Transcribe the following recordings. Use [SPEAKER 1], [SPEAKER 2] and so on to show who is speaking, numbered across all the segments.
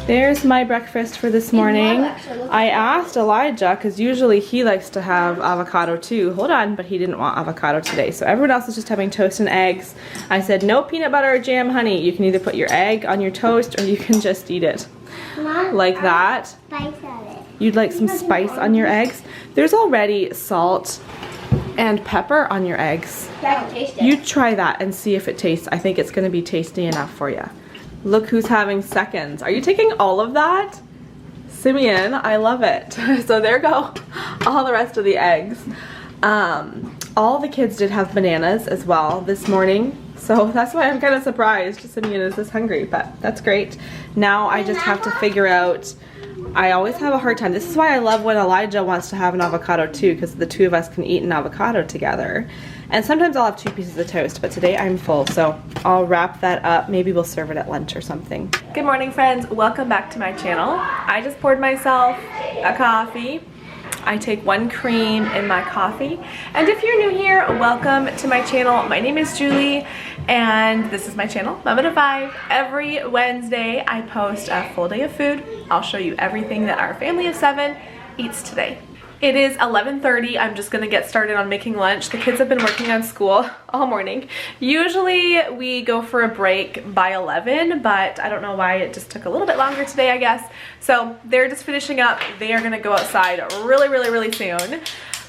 [SPEAKER 1] There's my breakfast for this morning. I asked Elijah, because usually he likes to have avocado too. Hold on, but he didn't want avocado today. So everyone else is just having toast and eggs. I said, no peanut butter or jam, honey. You can either put your egg on your toast or you can just eat it. Like that. You'd like some spice on your eggs? There's already salt and pepper on your eggs. You try that and see if it tastes. I think it's going to be tasty enough for you. Look who's having seconds. Are you taking all of that? Simeon, I love it. So there go all the rest of the eggs. All the kids did have bananas as well this morning. So that's why I'm kind of surprised Simeon is this hungry, but that's great. Now I just have to figure out, I always have a hard time. This is why I love when Elijah wants to have an avocado too, because the two of us can eat an avocado together. And sometimes I'll have 2 pieces of toast, but today I'm full, so I'll wrap that up. Maybe we'll serve it at lunch or something. Good morning, friends. Welcome back to my channel. I just poured myself a coffee. I take 1 cream in my coffee. And if you're new here, welcome to my channel. My name is Julie, and this is my channel, Mama to 5. Every Wednesday, I post a full day of food. I'll show you everything that our family of 7 eats today. It is 11:30. I'm just gonna get started on making lunch. The kids have been working on school all morning. Usually we go for a break by 11, but I don't know why it just took a little bit longer today, I guess. So they're just finishing up. They are gonna go outside really soon.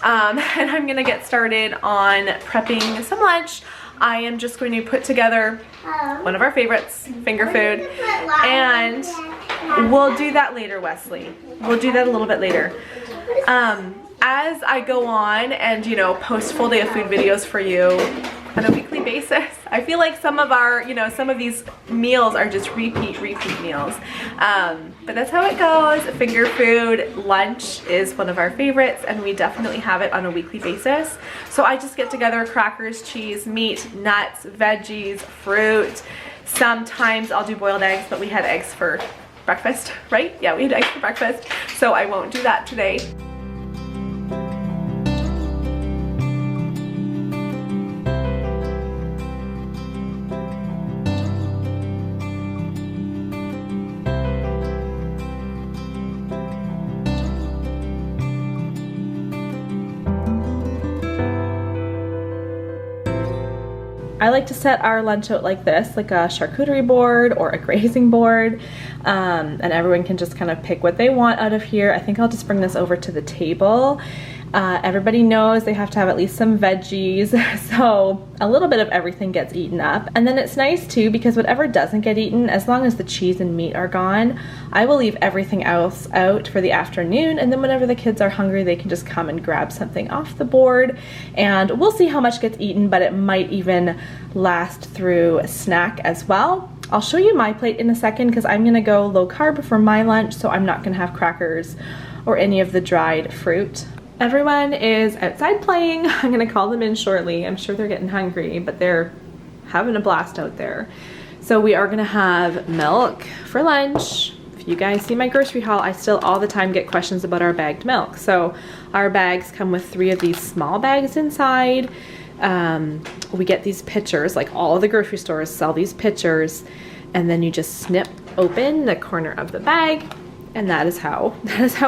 [SPEAKER 1] And I'm gonna get started on prepping some lunch. I am just going to put together one of our favorites, finger food, and we'll do that later, Wesley. We'll do that a little bit later. As I go on and, you know, post full day of food videos for you on a weekly basis, I feel like some of our, you know, some of these meals are just repeat meals. But that's how it goes. Finger food lunch is one of our favorites, and we definitely have it on a weekly basis. So I just get together crackers, cheese, meat, nuts, veggies, fruit. Sometimes I'll do boiled eggs, but we had eggs for breakfast, right? Yeah, we had eggs for breakfast, so I won't do that today. I like to set our lunch out like this, like a charcuterie board or a grazing board, and everyone can just kind of pick what they want out of here. I think I'll just bring this over to the table. Everybody knows they have to have at least some veggies, so a little bit of everything gets eaten up. And then it's nice too, because whatever doesn't get eaten, as long as the cheese and meat are gone, I will leave everything else out for the afternoon, and then whenever the kids are hungry, they can just come and grab something off the board. And we'll see how much gets eaten, but it might even last through a snack as well. I'll show you my plate in a second, because I'm gonna go low carb for my lunch, so I'm not gonna have crackers or any of the dried fruit. Everyone is outside playing. I'm gonna call them in shortly. I'm sure they're getting hungry, but they're having a blast out there. So we are gonna have milk for lunch. If you guys see my grocery haul, I still all the time get questions about our bagged milk. So our bags come with 3 of these small bags inside. We get these pitchers, like all of the grocery stores sell these pitchers, and then you just snip open the corner of the bag, and that is how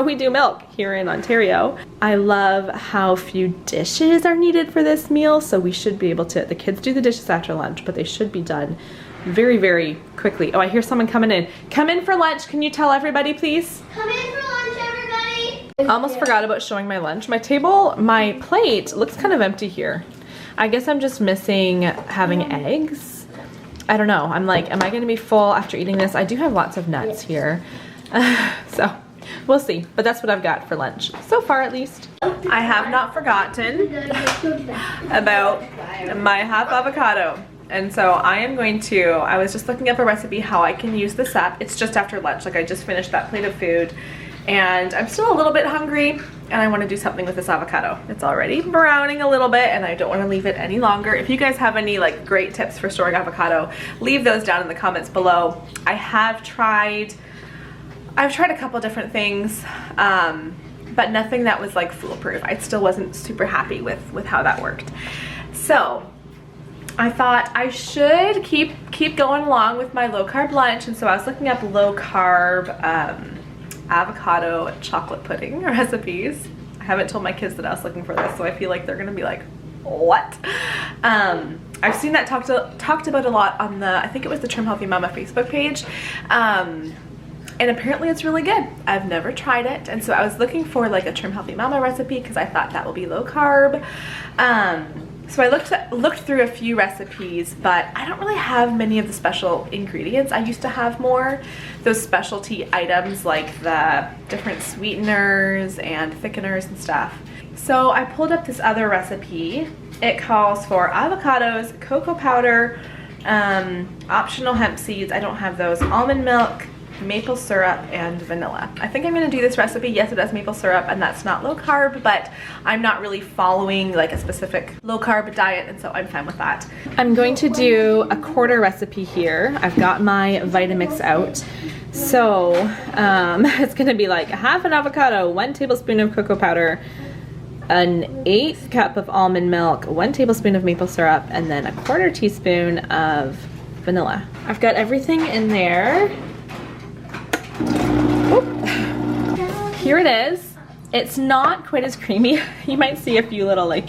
[SPEAKER 1] we do milk here in Ontario. I love how few dishes are needed for this meal, so we should be able to, the kids do the dishes after lunch, but they should be done very quickly. Oh, I hear someone coming in. Come in for lunch. Can you tell everybody, please?
[SPEAKER 2] Come in for lunch, everybody.
[SPEAKER 1] Almost forgot about showing my lunch. My table, my plate looks kind of empty here. I guess I'm just missing having eggs. I don't know. I'm like, am I gonna be full after eating this? I do have lots of nuts here. So we'll see, but that's what I've got for lunch so far, at least. I have not forgotten about my half avocado, and so I am going to, I was just looking up a recipe how I can use this up. It's just after lunch, like I just finished that plate of food, and I'm still a little bit hungry, and I want to do something with this avocado. It's already browning a little bit, and I don't want to leave it any longer. If you guys have any like great tips for storing avocado, leave those down in the comments below. I've tried a couple different things, but nothing that was like foolproof. I still wasn't super happy with how that worked. So I thought I should keep going along with my low carb lunch, and so I was looking up low carb avocado chocolate pudding recipes. I haven't told my kids that I was looking for this, so I feel like they're gonna be like, what? I've seen that talked about a lot on the, I think it was the Trim Healthy Mama Facebook page, and apparently it's really good. I've never tried it, and so I was looking for like a Trim Healthy Mama recipe because I thought that will be low carb. So I looked through a few recipes, but I don't really have many of the special ingredients. I used to have more, those specialty items like the different sweeteners and thickeners and stuff. So I pulled up this other recipe. It calls for avocados, cocoa powder, optional hemp seeds, I don't have those, almond milk, maple syrup, and vanilla. I think I'm gonna do this recipe. Yes, it has maple syrup, and that's not low carb, but I'm not really following like a specific low carb diet, and so I'm fine with that. I'm going to do a quarter recipe here. I've got my Vitamix out. So it's gonna be like half an avocado, 1 tablespoon of cocoa powder, an 1/8 cup of almond milk, 1 tablespoon of maple syrup, and then a 1/4 teaspoon of vanilla. I've got everything in there. Here it is. It's not quite as creamy. You might see a few little like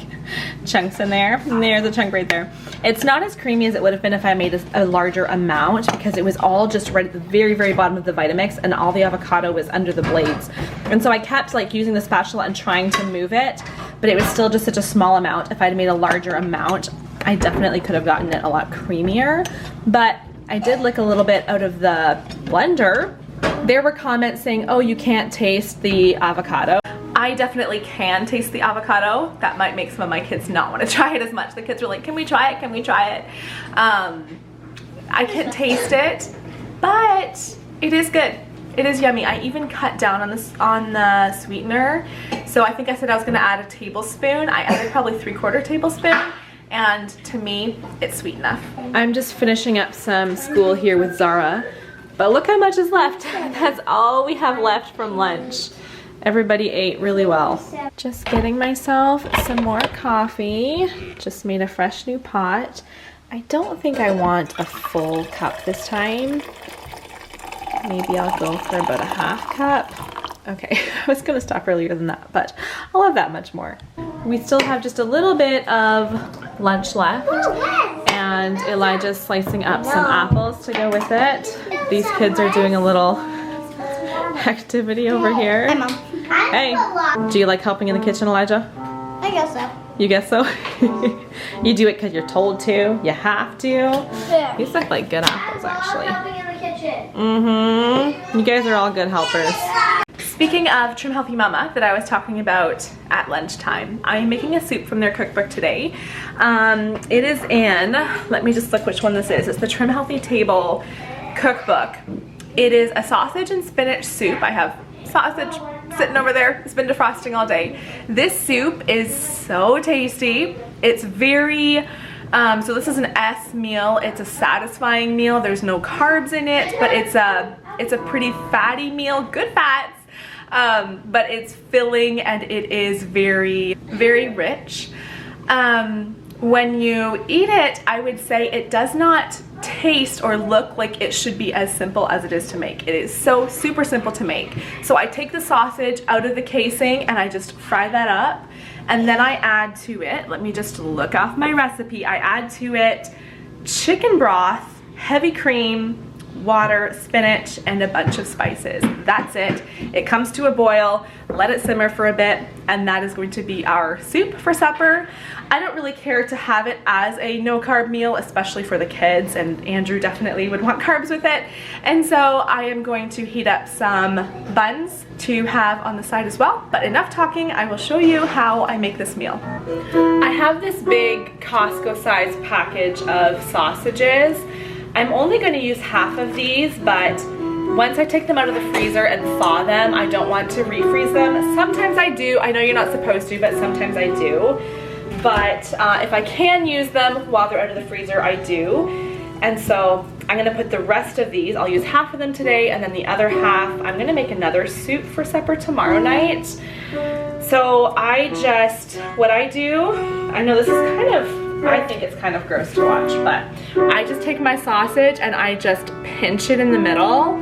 [SPEAKER 1] chunks in there. And there's a chunk right there. It's not as creamy as it would have been if I made a larger amount, because it was all just right at the very, very bottom of the Vitamix, and all the avocado was under the blades. And so I kept like using the spatula and trying to move it, but it was still just such a small amount. If I'd made a larger amount, I definitely could have gotten it a lot creamier. But I did lick a little bit out of the blender. There were comments saying, oh, you can't taste the avocado. I definitely can taste the avocado. That might make some of my kids not want to try it as much. The kids were like, can we try it? Can we try it? I can't taste it, but it is good. It is yummy. I even cut down on the sweetener. So I think I said I was gonna add a tablespoon. I added probably 3/4 tablespoon. And to me, it's sweet enough. I'm just finishing up some school here with Zara. But look how much is left. That's all we have left from lunch. Everybody ate really well. Just getting myself some more coffee. Just made a fresh new pot. I don't think I want a full cup this time. Maybe I'll go for about a 1/2 cup. Okay, I was gonna stop earlier than that, but I'll have that much more. We still have just a little bit of lunch left, and Elijah's slicing up some apples to go with it. These kids are doing a little activity over here.
[SPEAKER 2] Hi, Mom.
[SPEAKER 1] Hey, do you like helping in the kitchen, Elijah?
[SPEAKER 2] I guess so.
[SPEAKER 1] You guess so? You do it because you're told to? You have to?
[SPEAKER 2] Yeah.
[SPEAKER 1] These look like good apples, actually.
[SPEAKER 2] Helping in the kitchen.
[SPEAKER 1] Mm-hmm. You guys are all good helpers. Speaking of Trim Healthy Mama that I was talking about at lunchtime, I am making a soup from their cookbook today. It is in, let me just look which one this is. It's the Trim Healthy Table cookbook. It is a sausage and spinach soup. I have sausage sitting over there. It's been defrosting all day. This soup is so tasty. It's very, so this is an S meal. It's a satisfying meal. There's no carbs in it, but it's a pretty fatty meal, good fats. But it's filling and it is very, very rich. When you eat it, I would say it does not taste or look like it should be as simple as it is to make. It is so super simple to make. So I take the sausage out of the casing and I just fry that up, and then I add to it, let me just look off my recipe, I add to it chicken broth, heavy cream, water, spinach, and a bunch of spices. That's it. It comes to a boil, let it simmer for a bit, and that is going to be our soup for supper. I don't really care to have it as a no-carb meal, especially for the kids, and Andrew definitely would want carbs with it. And so I am going to heat up some buns to have on the side as well. But enough talking, I will show you how I make this meal. I have this big Costco-sized package of sausages. I'm only going to use half of these, but once I take them out of the freezer and thaw them, I don't want to refreeze them. Sometimes I do. I know you're not supposed to, but sometimes I do. But if I can use them while they're out of the freezer, I do. And so I'm going to put the rest of these, I'll use half of them today, and then the other half, I'm going to make another soup for supper tomorrow night. So what I do, I know this is kind of I think it's kind of gross to watch, but I just take my sausage and I just pinch it in the middle,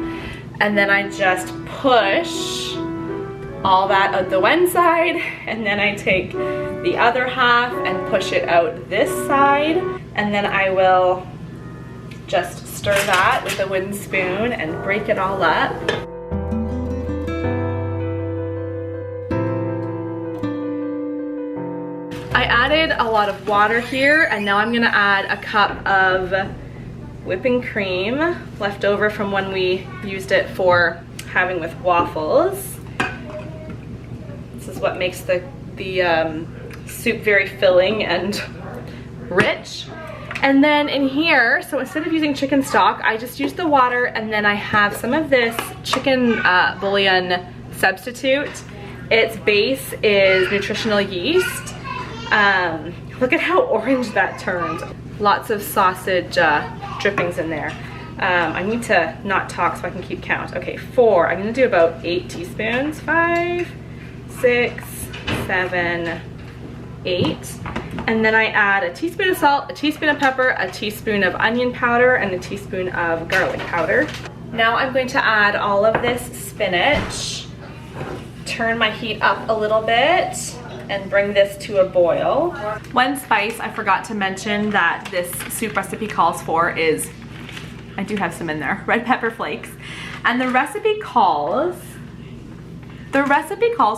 [SPEAKER 1] and then I just push all that out the one side, and then I take the other half and push it out this side, and then I will just stir that with a wooden spoon and break it all up. I added a lot of water here, and now I'm gonna add a cup of whipping cream left over from when we used it for having with waffles. This is what makes the soup very filling and rich. And then in here, so instead of using chicken stock, I just use the water, and then I have some of this chicken bouillon substitute. Its base is nutritional yeast. Look at how orange that turned. Lots of sausage drippings in there. I need to not talk so I can keep count. Okay, 4. I'm gonna do about 8 teaspoons. 5, 6, 7, 8. And then I add a teaspoon of salt, a teaspoon of pepper, a teaspoon of onion powder, and a teaspoon of garlic powder. Now I'm going to add all of this spinach, turn my heat up a little bit, and bring this to a boil. One spice I forgot to mention that this soup recipe calls for is, I do have some in there, red pepper flakes. And the recipe calls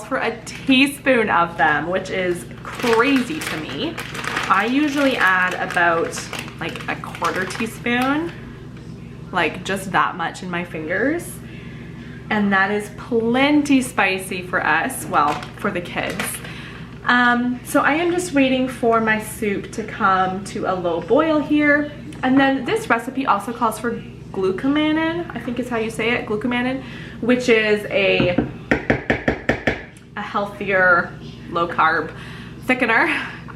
[SPEAKER 1] for a teaspoon of them, which is crazy to me. I usually add about like a 1/4 teaspoon, like just that much in my fingers. And that is plenty spicy for us, well, for the kids. So I am just waiting for my soup to come to a low boil here. And then this recipe also calls for glucomannan, I think is how you say it, glucomannan, which is a healthier low carb thickener.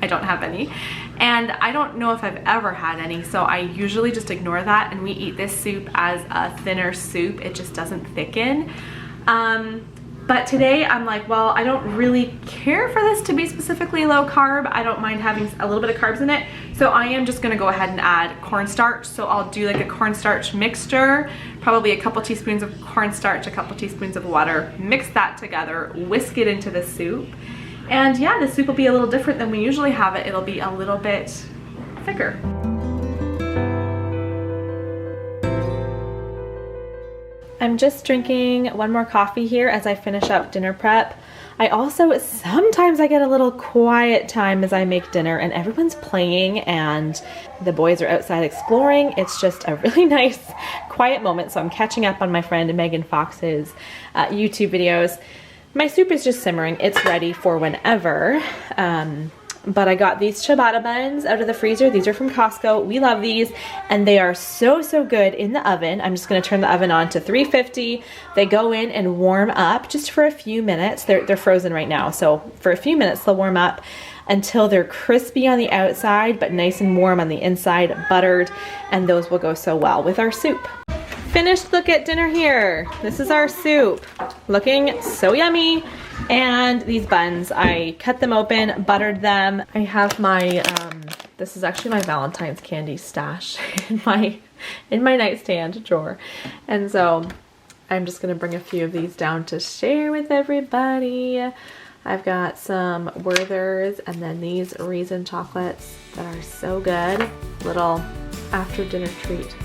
[SPEAKER 1] I don't have any. And I don't know if I've ever had any, so I usually just ignore that, and we eat this soup as a thinner soup. It just doesn't thicken. But today I'm like, well, I don't really care for this to be specifically low carb. I don't mind having a little bit of carbs in it. So I am just gonna go ahead and add cornstarch. So I'll do like a cornstarch mixture, probably a couple teaspoons of cornstarch, a couple teaspoons of water, mix that together, whisk it into the soup. And yeah, the soup will be a little different than we usually have it. It'll be a little bit thicker. I'm just drinking one more coffee here as I finish up dinner prep. Sometimes I get a little quiet time as I make dinner and everyone's playing and the boys are outside exploring. It's just a really nice quiet moment. So I'm catching up on my friend Megan Fox's YouTube videos. My soup is just simmering. It's ready for whenever. But I got these ciabatta buns out of the freezer. These are from Costco. We love these, and they are so, so good in the oven. I'm just gonna turn the oven on to 350. They go in and warm up just for a few minutes. They're frozen right now, so for a few minutes they'll warm up until they're crispy on the outside, but nice and warm on the inside, buttered, and those will go so well with our soup. Finished look at dinner here. This is our soup. Looking so yummy. And these buns, I cut them open, buttered them. I have my, this is actually my Valentine's candy stash in my nightstand drawer. And so I'm just gonna bring a few of these down to share with everybody. I've got some Werther's and then these raisin chocolates that are so good. Little after dinner treat.